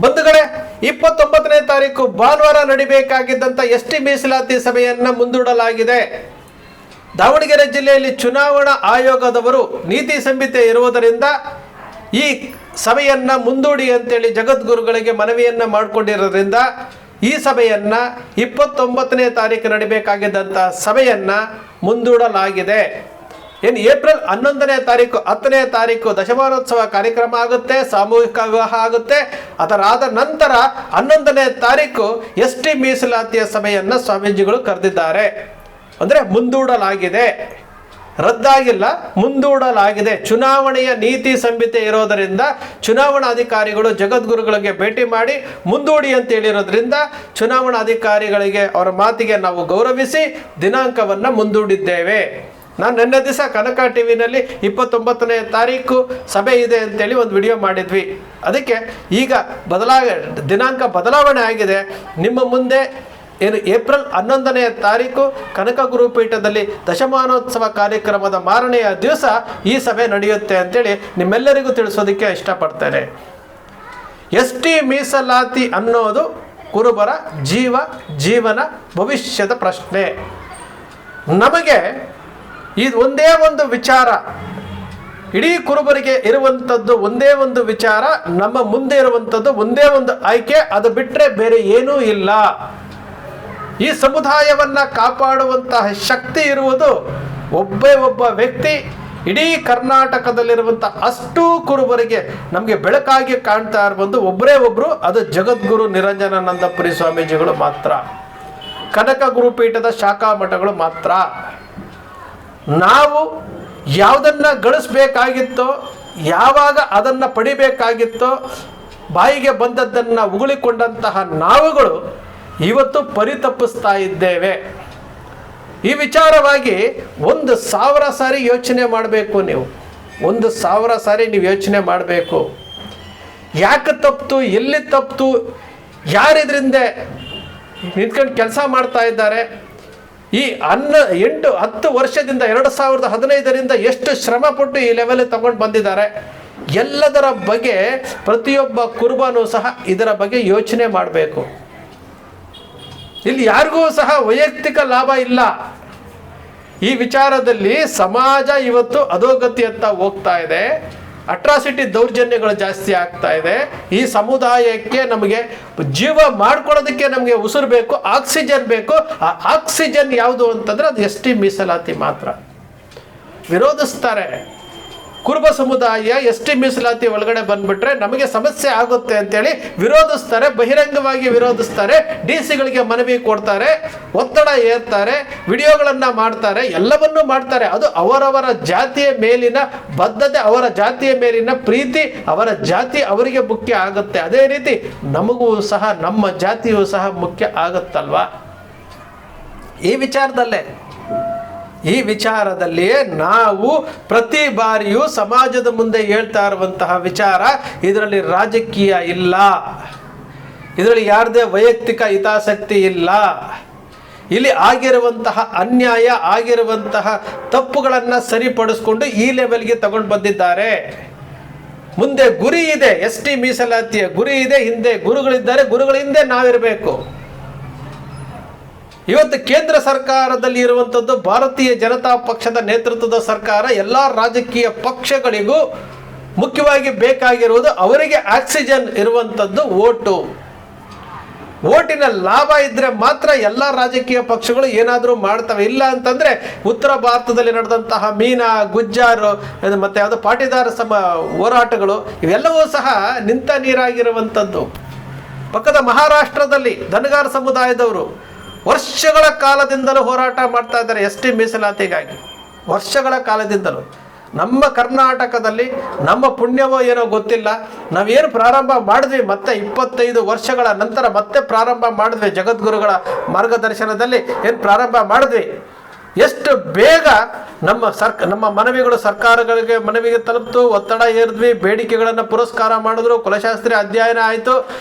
ಬಂಧುಗಳೇ, 29ನೇ ತಾರೀಕು ಭಾನುವಾರ ನಡಿಬೇಕಾಗಿದ್ದಂಥ ಎಸ್ಟಿ ಮೀಸಲಾತಿ ಸಭೆಯನ್ನು ಮುಂದೂಡಲಾಗಿದೆ. ದಾವಣಗೆರೆ ಜಿಲ್ಲೆಯಲ್ಲಿ ಚುನಾವಣಾ ಆಯೋಗದವರು ನೀತಿ ಸಂಹಿತೆ ಇರುವುದರಿಂದ ಈ ಸಭೆಯನ್ನು ಮುಂದೂಡಿ ಅಂತೇಳಿ ಜಗದ್ಗುರುಗಳಿಗೆ ಮನವಿಯನ್ನು ಮಾಡಿಕೊಂಡಿರೋದ್ರಿಂದ ಈ ಸಭೆಯನ್ನು 29ನೇ ತಾರೀಕು ನಡಿಬೇಕಾಗಿದ್ದಂಥ ಸಭೆಯನ್ನು ಮುಂದೂಡಲಾಗಿದೆ. ಇನ್ನು ಏಪ್ರಿಲ್ 11ನೇ ತಾರೀಕು 10ನೇ ತಾರೀಕು ದಶಮಾನೋತ್ಸವ ಕಾರ್ಯಕ್ರಮ ಆಗುತ್ತೆ, ಸಾಮೂಹಿಕ ವಿವಾಹ ಆಗುತ್ತೆ. ಅದರಾದ ನಂತರ 11ನೇ ತಾರೀಕು ಎಸ್ಟಿ ಮೀಸಲಾತಿಯ ಸಭೆಯನ್ನು ಸ್ವಾಮೀಜಿಗಳು ಕರೆದಿದ್ದಾರೆ. ಅಂದರೆ ಮುಂದೂಡಲಾಗಿದೆ, ರದ್ದಾಗಿಲ್ಲ, ಮುಂದೂಡಲಾಗಿದೆ. ಚುನಾವಣೆಯ ನೀತಿ ಸಂಹಿತೆ ಇರೋದರಿಂದ ಚುನಾವಣಾಧಿಕಾರಿಗಳು ಜಗದ್ಗುರುಗಳಿಗೆ ಭೇಟಿ ಮಾಡಿ ಮುಂದೂಡಿ ಅಂತ ಹೇಳಿರೋದ್ರಿಂದ ಚುನಾವಣಾಧಿಕಾರಿಗಳಿಗೆ ಅವರ ಮಾತಿಗೆ ನಾವು ಗೌರವಿಸಿ ದಿನಾಂಕವನ್ನು ಮುಂದೂಡಿದ್ದೇವೆ. ನಾನು ನಿನ್ನೆ ದಿವಸ ಕನಕ ಟಿವಿನಲ್ಲಿ 29ನೇ ತಾರೀಕು ಸಭೆ ಇದೆ ಅಂತೇಳಿ ಒಂದು ವಿಡಿಯೋ ಮಾಡಿದ್ವಿ. ಅದಕ್ಕೆ ಈಗ ದಿನಾಂಕ ಬದಲಾವಣೆ ಆಗಿದೆ. ನಿಮ್ಮ ಮುಂದೆ ಏನು ಏಪ್ರಿಲ್ 11ನೇ ತಾರೀಕು ಕನಕ ಗುರುಪೀಠದಲ್ಲಿ ದಶಮಾನೋತ್ಸವ ಕಾರ್ಯಕ್ರಮದ ಮಾರನೆಯ ದಿವಸ ಈ ಸಭೆ ನಡೆಯುತ್ತೆ ಅಂತೇಳಿ ನಿಮ್ಮೆಲ್ಲರಿಗೂ ತಿಳಿಸೋದಕ್ಕೆ ಇಷ್ಟಪಡ್ತೇನೆ. ಎಸ್ಟಿ ಮೀಸಲಾತಿ ಅನ್ನೋದು ಕುರುಬರ ಜೀವನ ಭವಿಷ್ಯದ ಪ್ರಶ್ನೆ. ನಮಗೆ ಇದು ಒಂದೇ ಒಂದು ವಿಚಾರ, ಇಡೀ ಕುರುಬರಿಗೆ ಇರುವಂಥದ್ದು ಒಂದೇ ಒಂದು ವಿಚಾರ, ನಮ್ಮ ಮುಂದೆ ಇರುವಂಥದ್ದು ಒಂದೇ ಒಂದು ಆಯ್ಕೆ, ಅದು ಬಿಟ್ಟರೆ ಬೇರೆ ಏನೂ ಇಲ್ಲ. ಈ ಸಮುದಾಯವನ್ನು ಕಾಪಾಡುವಂತಹ ಶಕ್ತಿ ಇರುವುದು ಒಬ್ಬ ವ್ಯಕ್ತಿ. ಇಡೀ ಕರ್ನಾಟಕದಲ್ಲಿರುವಂಥ ಅಷ್ಟೂ ಕುರುಬರಿಗೆ ನಮಗೆ ಬೆಳಕಾಗಿ ಕಾಣ್ತಾ ಇರುವುದು ಒಬ್ಬರೇ ಒಬ್ಬರು, ಅದು ಜಗದ್ಗುರು ನಿರಂಜನಾನಂದಪುರಿ ಸ್ವಾಮೀಜಿಗಳು ಮಾತ್ರ, ಕನಕ ಗುರುಪೀಠದ ಶಾಖಾ ಮಠಗಳು ಮಾತ್ರ. ನಾವು ಯಾವುದನ್ನು ಗಳಿಸ್ಬೇಕಾಗಿತ್ತೋ, ಯಾವಾಗ ಅದನ್ನು ಪಡಿಬೇಕಾಗಿತ್ತೋ, ಬಾಯಿಗೆ ಬಂದದ್ದನ್ನು ಉಗುಳಿಕೊಂಡಂತಹ ನಾವುಗಳು ಇವತ್ತು ಪರಿತಪ್ಪಿಸ್ತಾ ಇದ್ದೇವೆ. ಈ ವಿಚಾರವಾಗಿ 1,000 ಸಾರಿ ಯೋಚನೆ ಮಾಡಬೇಕು. ನೀವು 1,000 ಸಾರಿ ನೀವು ಯೋಚನೆ ಮಾಡಬೇಕು. ಯಾಕೆ ತಪ್ಪಿತು, ಎಲ್ಲಿ ತಪ್ಪಿತು, ಯಾರಿದ್ರಿಂದ ನಿಂತ್ಕೊಂಡು ಕೆಲಸ ಮಾಡ್ತಾ ಇದ್ದಾರೆ. ಈ 8-10 ವರ್ಷದಿಂದ 2015ರಿಂದ ಎಷ್ಟು ಶ್ರಮಪಟ್ಟು ಈ ಲೆವೆಲ್ ತಗೊಂಡು ಬಂದಿದ್ದಾರೆ. ಎಲ್ಲದರ ಬಗ್ಗೆ ಪ್ರತಿಯೊಬ್ಬ ಕುರುಬನೂ ಸಹ ಇದರ ಬಗ್ಗೆ ಯೋಚನೆ ಮಾಡಬೇಕು. ಇಲ್ಲಿ ಯಾರಿಗೂ ಸಹ ವೈಯಕ್ತಿಕ ಲಾಭ ಇಲ್ಲ. ಈ ವಿಚಾರದಲ್ಲಿ ಸಮಾಜ ಇವತ್ತು ಅಧೋಗತಿಯತ್ತ ಹೋಗ್ತಾ ಇದೆ. ಅಟ್ರಾಸಿಟಿ ದೌರ್ಜನ್ಯಗಳು ಜಾಸ್ತಿ ಆಗ್ತಾ ಇದೆ. ಈ ಸಮುದಾಯಕ್ಕೆ ನಮಗೆ ಜೀವ ಮಾಡ್ಕೊಳ್ಳೋದಕ್ಕೆ ನಮಗೆ ಉಸಿರು ಬೇಕು, ಆಕ್ಸಿಜನ್ ಬೇಕು. ಆ ಆಕ್ಸಿಜನ್ ಯಾವುದು ಅಂತಂದ್ರೆ ಅದು ಎಸ್ಟಿ ಮೀಸಲಾತಿ ಮಾತ್ರ. ವಿರೋಧಿಸ್ತಾರೆ ಕುರುಬ ಸಮುದಾಯ. ಎಸ್ಟಿ ಮೀಸಲಾತಿ ಒಳಗಡೆ ಬಂದ್ಬಿಟ್ರೆ ನಮಗೆ ಸಮಸ್ಯೆ ಆಗುತ್ತೆ ಅಂತೇಳಿ ವಿರೋಧಿಸ್ತಾರೆ, ಬಹಿರಂಗವಾಗಿ ವಿರೋಧಿಸ್ತಾರೆ. ಡಿಸಿಗಳಿಗೆ ಮನವಿ ಕೊಡ್ತಾರೆ, ಒತ್ತಡ ಏರ್ತಾರೆ, ವಿಡಿಯೋಗಳನ್ನು ಮಾಡ್ತಾರೆ, ಎಲ್ಲವನ್ನೂ ಮಾಡ್ತಾರೆ. ಅದು ಅವರವರ ಜಾತಿಯ ಮೇಲಿನ ಬದ್ಧತೆ, ಅವರ ಜಾತಿಯ ಮೇಲಿನ ಪ್ರೀತಿ, ಅವರ ಜಾತಿ ಅವರಿಗೆ ಮುಖ್ಯ ಆಗುತ್ತೆ. ಅದೇ ರೀತಿ ನಮಗೂ ಸಹ ನಮ್ಮ ಜಾತಿಯೂ ಸಹ ಮುಖ್ಯ ಆಗುತ್ತಲ್ವಾ. ಈ ವಿಚಾರದಲ್ಲಿಯೇ ನಾವು ಪ್ರತಿ ಬಾರಿಯೂ ಸಮಾಜದ ಮುಂದೆ ಹೇಳ್ತಾ ಇರುವಂತಹ ವಿಚಾರ, ಇದರಲ್ಲಿ ರಾಜಕೀಯ ಇಲ್ಲ, ಇದರಲ್ಲಿ ಯಾರದೇ ವೈಯಕ್ತಿಕ ಹಿತಾಸಕ್ತಿ ಇಲ್ಲ. ಇಲ್ಲಿ ಆಗಿರುವಂತಹ ಅನ್ಯಾಯ, ಆಗಿರುವಂತಹ ತಪ್ಪುಗಳನ್ನು ಸರಿಪಡಿಸ್ಕೊಂಡು ಈ ಲೆವೆಲ್ಗೆ ತಗೊಂಡು ಬಂದಿದ್ದಾರೆ. ಮುಂದೆ ಗುರಿ ಇದೆ, ಎಸ್ಟಿ ಮೀಸಲಾತಿಯ ಗುರಿ ಇದೆ, ಹಿಂದೆ ಗುರುಗಳಿದ್ದಾರೆ, ಗುರುಗಳ ಹಿಂದೆ ನಾವಿರಬೇಕು. ಇವತ್ತು ಕೇಂದ್ರ ಸರ್ಕಾರದಲ್ಲಿ ಇರುವಂಥದ್ದು ಭಾರತೀಯ ಜನತಾ ಪಕ್ಷದ ನೇತೃತ್ವದ ಸರ್ಕಾರ. ಎಲ್ಲ ರಾಜಕೀಯ ಪಕ್ಷಗಳಿಗೂ ಮುಖ್ಯವಾಗಿ ಬೇಕಾಗಿರುವುದು ಅವರಿಗೆ ಆಕ್ಸಿಜನ್ ಇರುವಂಥದ್ದು ಓಟಿನ ಲಾಭ ಇದ್ದರೆ ಮಾತ್ರ ಎಲ್ಲ ರಾಜಕೀಯ ಪಕ್ಷಗಳು ಏನಾದರೂ ಮಾಡ್ತವೆ. ಇಲ್ಲ ಅಂತಂದರೆ ಉತ್ತರ ಭಾರತದಲ್ಲಿ ನಡೆದಂತಹ ಮೀನಾ, ಗುಜ್ಜಾರು ಮತ್ತು ಯಾವುದೋ ಪಾಟಿದಾರ ಹೋರಾಟಗಳು ಇವೆಲ್ಲವೂ ಸಹ ನಿಂತ ನೀರಾಗಿರುವಂಥದ್ದು. ಪಕ್ಕದ ಮಹಾರಾಷ್ಟ್ರದಲ್ಲಿ ಧನಗಾರ ಸಮುದಾಯದವರು ವರ್ಷಗಳ ಕಾಲದಿಂದಲೂ ಹೋರಾಟ ಮಾಡ್ತಾ ಇದ್ದಾರೆ ಎಸ್ಟಿ ಮೀಸಲಾತಿಗಾಗಿ. ವರ್ಷಗಳ ಕಾಲದಿಂದಲೂ. ನಮ್ಮ ಕರ್ನಾಟಕದಲ್ಲಿ ನಮ್ಮ ಪುಣ್ಯವೋ ಏನೋ ಗೊತ್ತಿಲ್ಲ, ನಾವೇನು ಪ್ರಾರಂಭ ಮಾಡಿದ್ವಿ, ಮತ್ತೆ 25 ವರ್ಷಗಳ ನಂತರ ಮತ್ತೆ ಪ್ರಾರಂಭ ಮಾಡಿದ್ವಿ. ಜಗದ್ಗುರುಗಳ ಮಾರ್ಗದರ್ಶನದಲ್ಲಿ ಏನು ಪ್ರಾರಂಭ ಮಾಡಿದ್ವಿ. ಎಷ್ಟು ಬೇಗ ನಮ್ಮ ಮನವಿಗಳು ಸರ್ಕಾರಗಳಿಗೆ ಮನವಿಗೆ ತಲುಪಿತು, ಒತ್ತಡ ಏರಿದ್ವಿ, ಬೇಡಿಕೆಗಳನ್ನು ಪುರಸ್ಕಾರ ಮಾಡಿದ್ರು, ಕುಲಶಾಸ್ತ್ರೀಯ ಅಧ್ಯಯನ ಆಯಿತು,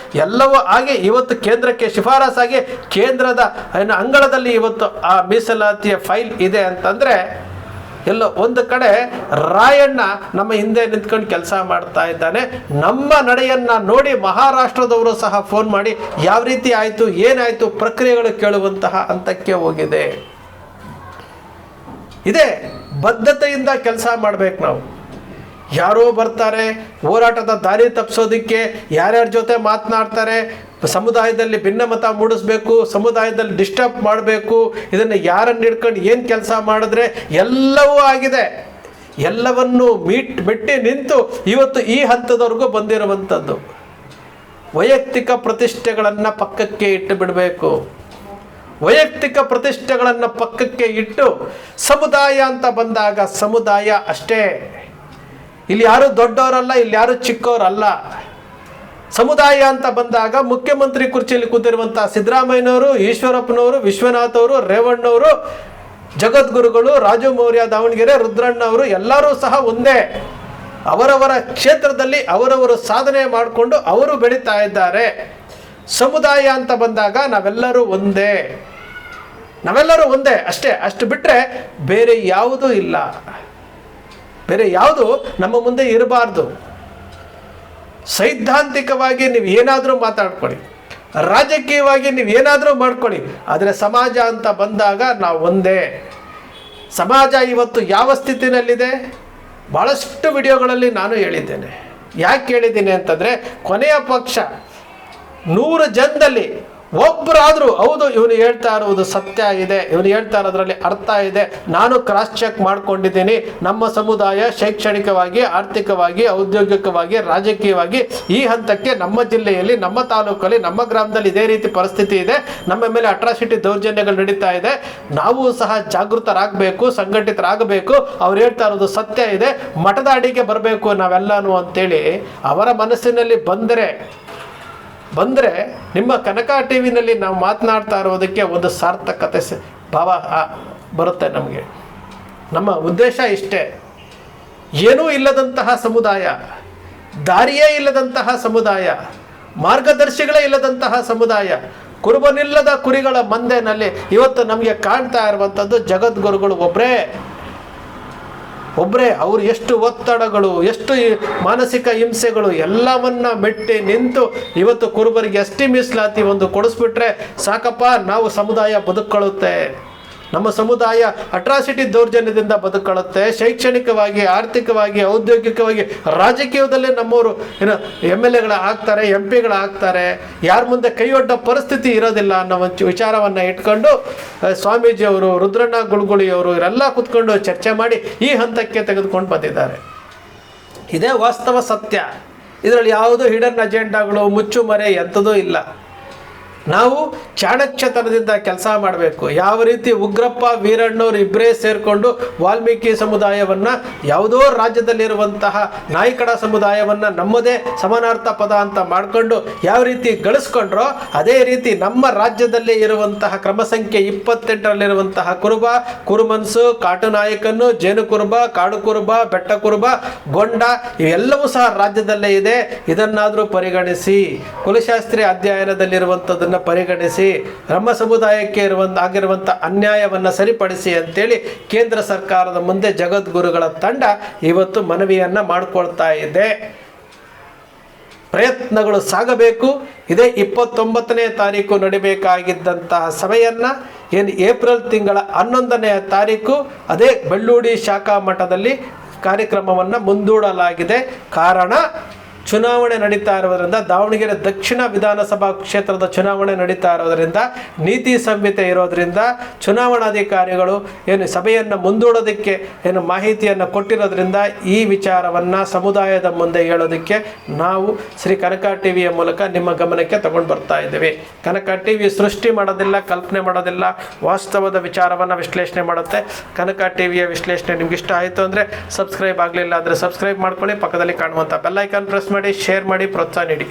ಎಲ್ಲವೂ ಆಗಿ ಇವತ್ತು ಕೇಂದ್ರಕ್ಕೆ ಶಿಫಾರಸಾಗಿ ಕೇಂದ್ರದ ಅಂಗಳದಲ್ಲಿ ಇವತ್ತು ಆ ಮೀಸಲಾತಿಯ ಫೈಲ್ ಇದೆ ಅಂತಂದರೆ ಎಲ್ಲೋ ಒಂದು ಕಡೆ ರಾಯಣ್ಣ ನಮ್ಮ ಹಿಂದೆ ನಿಂತ್ಕೊಂಡು ಕೆಲಸ ಮಾಡ್ತಾ ಇದ್ದಾನೆ. ನಮ್ಮ ನಡೆಯನ್ನ ನೋಡಿ ಮಹಾರಾಷ್ಟ್ರದವರು ಸಹ ಫೋನ್ ಮಾಡಿ ಯಾವ ರೀತಿ ಆಯಿತು, ಏನಾಯಿತು, ಪ್ರಕ್ರಿಯೆಗಳು ಕೇಳುವಂತಹ ಹಂತಕ್ಕೆ ಹೋಗಿದೆ. ಇದೇ ಬದ್ಧತೆಯಿಂದ ಕೆಲಸ ಮಾಡ್ಬೇಕು ನಾವು. ಯಾರೋ ಬರ್ತಾರೆ ಹೋರಾಟದ ದಾರಿ ತಪ್ಪಿಸೋದಕ್ಕೆ, ಯಾರ್ಯಾರ ಜೊತೆ ಮಾತನಾಡ್ತಾರೆ, ಸಮುದಾಯದಲ್ಲಿ ಭಿನ್ನಮತ ಮೂಡಿಸ್ಬೇಕು, ಸಮುದಾಯದಲ್ಲಿ ಡಿಸ್ಟರ್ಬ್ ಮಾಡಬೇಕು, ಇದನ್ನು ಯಾರನ್ನು ಹಿಡ್ಕೊಂಡು ಏನು ಕೆಲಸ ಮಾಡಿದ್ರೆ ಎಲ್ಲವೂ ಆಗಿದೆ. ಎಲ್ಲವನ್ನು ಮೆಟ್ಟಿ ನಿಂತು ಇವತ್ತು ಈ ಹಂತದವರೆಗೂ ಬಂದಿರುವಂಥದ್ದು. ವೈಯಕ್ತಿಕ ಪ್ರತಿಷ್ಠೆಗಳನ್ನು ಪಕ್ಕಕ್ಕೆ ಇಟ್ಟು ಬಿಡಬೇಕು. ವೈಯಕ್ತಿಕ ಪ್ರತಿಷ್ಠೆಗಳನ್ನು ಪಕ್ಕಕ್ಕೆ ಇಟ್ಟು ಸಮುದಾಯ ಅಂತ ಬಂದಾಗ ಸಮುದಾಯ ಅಷ್ಟೇ. ಇಲ್ಲಿ ಯಾರು ದೊಡ್ಡವರಲ್ಲ, ಇಲ್ಲಿ ಯಾರು ಚಿಕ್ಕವರಲ್ಲ. ಸಮುದಾಯ ಅಂತ ಬಂದಾಗ ಮುಖ್ಯಮಂತ್ರಿ ಕುರ್ಚಿಯಲ್ಲಿ ಕೂತಿರುವಂಥ ಸಿದ್ದರಾಮಯ್ಯನವರು, ಈಶ್ವರಪ್ಪನವರು, ವಿಶ್ವನಾಥ್ ಅವರು, ರೇವಣ್ಣವರು, ಜಗದ್ಗುರುಗಳು, ರಾಜು ಮೌರ್ಯ ದಾವಣಗೆರೆ, ರುದ್ರಣ್ಣ ಅವರು ಎಲ್ಲರೂ ಸಹ ಒಂದೇ. ಅವರವರ ಕ್ಷೇತ್ರದಲ್ಲಿ ಅವರವರು ಸಾಧನೆ ಮಾಡಿಕೊಂಡು ಅವರು ಬೆಳೀತಾ ಇದ್ದಾರೆ. ಸಮುದಾಯ ಅಂತ ಬಂದಾಗ ನಾವೆಲ್ಲರೂ ಒಂದೇ, ನಾವೆಲ್ಲರೂ ಒಂದೇ ಅಷ್ಟೇ. ಅಷ್ಟು ಬಿಟ್ಟರೆ ಬೇರೆ ಯಾವುದೂ ಇಲ್ಲ, ಬೇರೆ ಯಾವುದು ನಮ್ಮ ಮುಂದೆ ಇರಬಾರ್ದು. ಸೈದ್ಧಾಂತಿಕವಾಗಿ ನೀವು ಏನಾದರೂ ಮಾತಾಡ್ಕೊಳ್ಳಿ, ರಾಜಕೀಯವಾಗಿ ನೀವು ಏನಾದರೂ ಮಾಡ್ಕೊಳ್ಳಿ, ಆದರೆ ಸಮಾಜ ಅಂತ ಬಂದಾಗ ನಾವು ಒಂದೇ. ಸಮಾಜ ಇವತ್ತು ಯಾವ ಸ್ಥಿತಿನಲ್ಲಿದೆ ಭಾಳಷ್ಟು ವಿಡಿಯೋಗಳಲ್ಲಿ ನಾನು ಹೇಳಿದ್ದೇನೆ. ಯಾಕೆ ಹೇಳಿದ್ದೀನಿ ಅಂತಂದರೆ, ಕೊನೆಯ ಪಕ್ಷ 100 ಜನದಲ್ಲಿ ಒಬ್ಬರಾದರೂ ಹೌದು ಇವನು ಹೇಳ್ತಾ ಇರುವುದು ಸತ್ಯ ಇದೆ, ಇವನು ಹೇಳ್ತಾ ಇರೋದ್ರಲ್ಲಿ ಅರ್ಥ ಇದೆ, ನಾನು ಕ್ರಾಸ್ ಚೆಕ್ ಮಾಡ್ಕೊಂಡಿದ್ದೀನಿ, ನಮ್ಮ ಸಮುದಾಯ ಶೈಕ್ಷಣಿಕವಾಗಿ, ಆರ್ಥಿಕವಾಗಿ, ಔದ್ಯೋಗಿಕವಾಗಿ, ರಾಜಕೀಯವಾಗಿ ಈ ಹಂತಕ್ಕೆ ನಮ್ಮ ಜಿಲ್ಲೆಯಲ್ಲಿ, ನಮ್ಮ ತಾಲೂಕಲ್ಲಿ, ನಮ್ಮ ಗ್ರಾಮದಲ್ಲಿ ಇದೇ ರೀತಿ ಪರಿಸ್ಥಿತಿ ಇದೆ, ನಮ್ಮ ಮೇಲೆ ಅಟ್ರಾಸಿಟಿ ದೌರ್ಜನ್ಯಗಳು ನಡೀತಾ ಇದೆ, ನಾವು ಸಹ ಜಾಗೃತರಾಗಬೇಕು, ಸಂಘಟಿತರಾಗಬೇಕು, ಅವ್ರು ಹೇಳ್ತಾ ಇರೋದು ಸತ್ಯ ಇದೆ, ಮಠದ ಅಡಿಗೆ ಬರಬೇಕು ನಾವೆಲ್ಲನೂ ಅಂತೇಳಿ ಅವರ ಮನಸ್ಸಿನಲ್ಲಿ ಬಂದರೆ ನಿಮ್ಮ ಕನಕ ಟಿ ವಿನಲ್ಲಿ ನಾವು ಮಾತನಾಡ್ತಾ ಇರೋದಕ್ಕೆ ಒಂದು ಸಾರ್ಥಕತೆ ಭಾವ ಬರುತ್ತೆ ನಮಗೆ. ನಮ್ಮ ಉದ್ದೇಶ ಇಷ್ಟೇ. ಏನೂ ಇಲ್ಲದಂತಹ ಸಮುದಾಯ, ದಾರಿಯೇ ಇಲ್ಲದಂತಹ ಸಮುದಾಯ, ಮಾರ್ಗದರ್ಶಿಗಳೇ ಇಲ್ಲದಂತಹ ಸಮುದಾಯ, ಕುರುಬನಿಲ್ಲದ ಕುರಿಗಳ ಮಂದೆನಲ್ಲಿ ಇವತ್ತು ನಮಗೆ ಕಾಣ್ತಾ ಇರುವಂಥದ್ದು ಜಗದ್ಗುರುಗಳು ಒಬ್ಬರೇ. ಅವರು ಎಷ್ಟು ಒತ್ತಡಗಳು, ಎಷ್ಟು ಮಾನಸಿಕ ಹಿಂಸೆಗಳು ಎಲ್ಲವನ್ನ ಮೆಟ್ಟಿ ನಿಂತು ಇವತ್ತು ಕುರುಬರಿಗೆ ಎಷ್ಟೇ ಮೀಸಲಾತಿ ಒಂದು ಕೊಡಿಸ್ಬಿಟ್ರೆ ಸಾಕಪ್ಪ, ನಾವು ಸಮುದಾಯ ಬದುಕೊಳ್ಳುತ್ತೆ, ನಮ್ಮ ಸಮುದಾಯ ಅಟ್ರಾಸಿಟಿ ದೌರ್ಜನ್ಯದಿಂದ ಬದುಕೊಳ್ಳುತ್ತೆ, ಶೈಕ್ಷಣಿಕವಾಗಿ, ಆರ್ಥಿಕವಾಗಿ, ಔದ್ಯೋಗಿಕವಾಗಿ, ರಾಜಕೀಯದಲ್ಲೇ ನಮ್ಮವರು MLA ಆಗ್ತಾರೆ, MP ಆಗ್ತಾರೆ, ಯಾರ ಮುಂದೆ ಕೈಯೊಡ್ಡ ಪರಿಸ್ಥಿತಿ ಇರೋದಿಲ್ಲ ಅನ್ನೋ ಒಂದು ವಿಚಾರವನ್ನು ಇಟ್ಕೊಂಡು ಸ್ವಾಮೀಜಿಯವರು, ರುದ್ರಣ್ಣ ಗುಳುಗುಳಿಯವರು ಇವರೆಲ್ಲ ಕೂತ್ಕೊಂಡು ಚರ್ಚೆ ಮಾಡಿ ಈ ಹಂತಕ್ಕೆ ತೆಗೆದುಕೊಂಡು ಬಂದಿದ್ದಾರೆ. ಇದೇ ವಾಸ್ತವ ಸತ್ಯ. ಇದರಲ್ಲಿ ಯಾವುದೋ ಹಿಡನ್ ಅಜೆಂಡಾಗಳು, ಮುಚ್ಚುಮರೆ ಎಂಥದೂ ಇಲ್ಲ. ನಾವು ಚಾಣಕ್ಯತನದಿಂದ ಕೆಲಸ ಮಾಡಬೇಕು. ಯಾವ ರೀತಿ ಉಗ್ರಪ್ಪ, ವೀರಣ್ಣವ್ರು ಇಬ್ಬರೇ ಸೇರಿಕೊಂಡು ವಾಲ್ಮೀಕಿ ಸಮುದಾಯವನ್ನು, ಯಾವುದೋ ರಾಜ್ಯದಲ್ಲಿರುವಂತಹ ನಾಯ್ಕಡ ಸಮುದಾಯವನ್ನು ನಮ್ಮದೇ ಸಮಾನಾರ್ಥ ಪದ ಅಂತ ಮಾಡಿಕೊಂಡು ಯಾವ ರೀತಿ ಗಳಿಸ್ಕೊಂಡ್ರೋ ಅದೇ ರೀತಿ ನಮ್ಮ ರಾಜ್ಯದಲ್ಲೇ ಇರುವಂತಹ ಕ್ರಮ ಸಂಖ್ಯೆ 28ರಲ್ಲಿರುವಂತಹ ಕುರುಬ, ಕುರುಮನ್ಸು, ಕಾಟುನಾಯಕನ್ನು, ಜೇನು ಕುರುಬ, ಕಾಡು ಕುರುಬ, ಬೆಟ್ಟ ಕುರುಬ, ಗೊಂಡ ಇವೆಲ್ಲವೂ ಸಹ ರಾಜ್ಯದಲ್ಲೇ ಇದೆ. ಇದನ್ನಾದರೂ ಪರಿಗಣಿಸಿ, ಕುಲಶಾಸ್ತ್ರೀಯ ಅಧ್ಯಯನದಲ್ಲಿರುವಂಥದ್ದನ್ನು ಪರಿಗಣಿಸಿ, ನಮ್ಮ ಸಮುದಾಯಕ್ಕೆ ಆಗಿರುವಂಥ ಅನ್ಯಾಯವನ್ನು ಸರಿಪಡಿಸಿ ಅಂತೇಳಿ ಕೇಂದ್ರ ಸರ್ಕಾರದ ಮುಂದೆ ಜಗದ್ಗುರುಗಳ ತಂಡ ಇವತ್ತು ಮನವಿಯನ್ನು ಮಾಡಿಕೊಳ್ತಾ ಇದೆ. ಪ್ರಯತ್ನಗಳು ಸಾಗಬೇಕು. ಇದೇ 29ನೇ ತಾರೀಕು ನಡಿಬೇಕಾಗಿದ್ದಂತಹ ಸಭೆಯನ್ನು ಏನು ಏಪ್ರಿಲ್ ತಿಂಗಳ 11ನೇ ತಾರೀಕು ಅದೇ ಬೆಳ್ಳೂಡಿ ಶಾಖಾ ಮಠದಲ್ಲಿ ಕಾರ್ಯಕ್ರಮವನ್ನು ಮುಂದೂಡಲಾಗಿದೆ. ಕಾರಣ ಚುನಾವಣೆ ನಡೀತಾ ಇರೋದರಿಂದ, ದಾವಣಗೆರೆ ದಕ್ಷಿಣ ವಿಧಾನಸಭಾ ಕ್ಷೇತ್ರದ ಚುನಾವಣೆ ನಡೀತಾ ಇರೋದರಿಂದ, ನೀತಿ ಸಂಹಿತೆ ಇರೋದರಿಂದ ಚುನಾವಣಾಧಿಕಾರಿಗಳು ಏನು ಸಭೆಯನ್ನು ಮುಂದೂಡೋದಕ್ಕೆ ಏನು ಮಾಹಿತಿಯನ್ನು ಕೊಟ್ಟಿರೋದ್ರಿಂದ ಈ ವಿಚಾರವನ್ನು ಸಮುದಾಯದ ಮುಂದೆ ಹೇಳೋದಕ್ಕೆ ನಾವು ಶ್ರೀ ಕನಕ ಟಿವಿಯ ಮೂಲಕ ನಿಮ್ಮ ಗಮನಕ್ಕೆ ತಗೊಂಡು ಬರ್ತಾ ಇದ್ದೀವಿ. ಕನಕ ಟಿವಿ ಸೃಷ್ಟಿ ಮಾಡೋದಿಲ್ಲ, ಕಲ್ಪನೆ ಮಾಡೋದಿಲ್ಲ, ವಾಸ್ತವದ ವಿಚಾರವನ್ನು ವಿಶ್ಲೇಷಣೆ ಮಾಡುತ್ತೆ. ಕನಕ ಟಿವಿಯ ವಿಶ್ಲೇಷಣೆ ನಿಮ್ಗೆ ಇಷ್ಟ ಆಯಿತು ಅಂದರೆ ಸಬ್ಸ್ಕ್ರೈಬ್ ಆಗಲಿಲ್ಲ ಅಂದರೆ ಸಬ್ಸ್ಕ್ರೈಬ್ ಮಾಡ್ಕೊಳ್ಳಿ. ಪಕ್ಕದಲ್ಲಿ ಕಾಣುವಂಥ ಬೆಲ್ ಐಕಾನ್ ಪ್ರೆಸ್ ಮಾಡಿ, ಶೇರ್ ಮಾಡಿ, ಪ್ರೋತ್ಸಾಹ ನೀಡಿ.